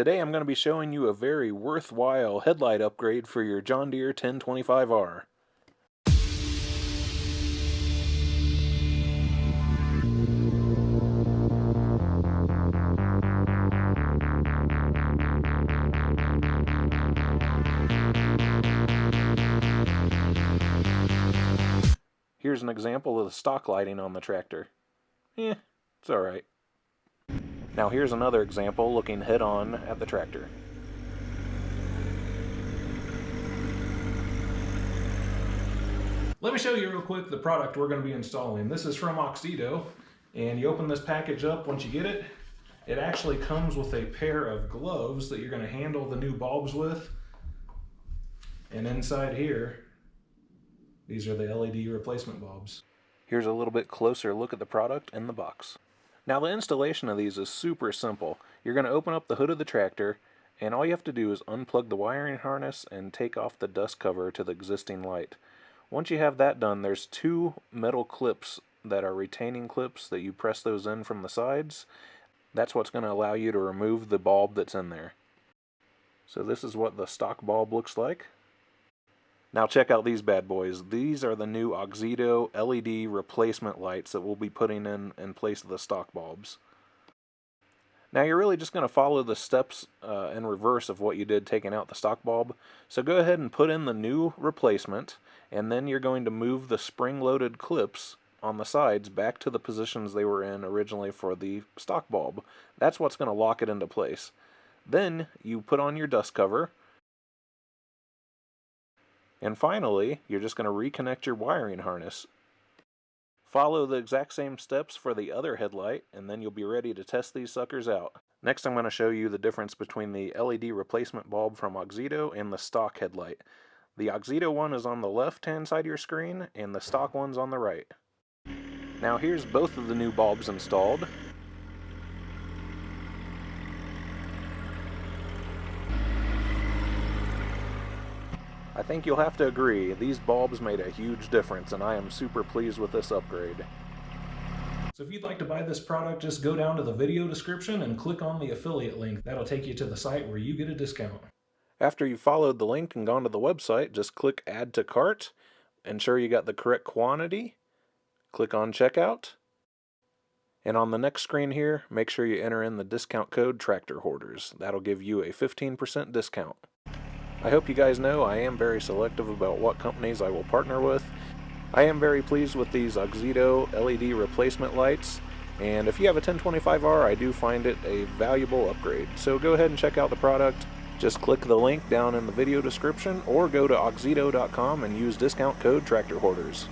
Today I'm going to be showing you a very worthwhile headlight upgrade for your John Deere 1025R. Here's an example of the stock lighting on the tractor. It's alright. Now here's another example looking head-on at the tractor. Let me show you real quick the product we're going to be installing. This is from Oxido, and you open this package up once you get it. It actually comes with a pair of gloves that you're going to handle the new bulbs with. And inside here, these are the LED replacement bulbs. Here's a little bit closer look at the product in the box. Now the installation of these is super simple. You're going to open up the hood of the tractor, and all you have to do is unplug the wiring harness and take off the dust cover to the existing light. Once you have that done, there's two metal clips that are retaining clips that you press those in from the sides. That's what's going to allow you to remove the bulb that's in there. So this is what the stock bulb looks like. Now check out these bad boys. These are the new Oxido LED replacement lights that we'll be putting in place of the stock bulbs. Now you're really just going to follow the steps in reverse of what you did taking out the stock bulb. So go ahead and put in the new replacement, and then you're going to move the spring-loaded clips on the sides back to the positions they were in originally for the stock bulb. That's what's going to lock it into place. Then you put on your dust cover. And finally, you're just going to reconnect your wiring harness. Follow the exact same steps for the other headlight, and then you'll be ready to test these suckers out. Next, I'm going to show you the difference between the LED replacement bulb from Oxido and the stock headlight. The Oxido one is on the left-hand side of your screen, and the stock one's on the right. Now here's both of the new bulbs installed. I think you'll have to agree, these bulbs made a huge difference, and I am super pleased with this upgrade. So if you'd like to buy this product, just go down to the video description and click on the affiliate link. That'll take you to the site where you get a discount. After you've followed the link and gone to the website, just click Add to Cart, ensure you got the correct quantity, click on Checkout, and on the next screen here, make sure you enter in the discount code Tractor Hoarders. That'll give you a 15% discount. I hope you guys know I am very selective about what companies I will partner with. I am very pleased with these Oxido LED replacement lights, and if you have a 1025R, I do find it a valuable upgrade. So go ahead and check out the product. Just click the link down in the video description or go to oxido.com and use discount code Tractor Hoarders.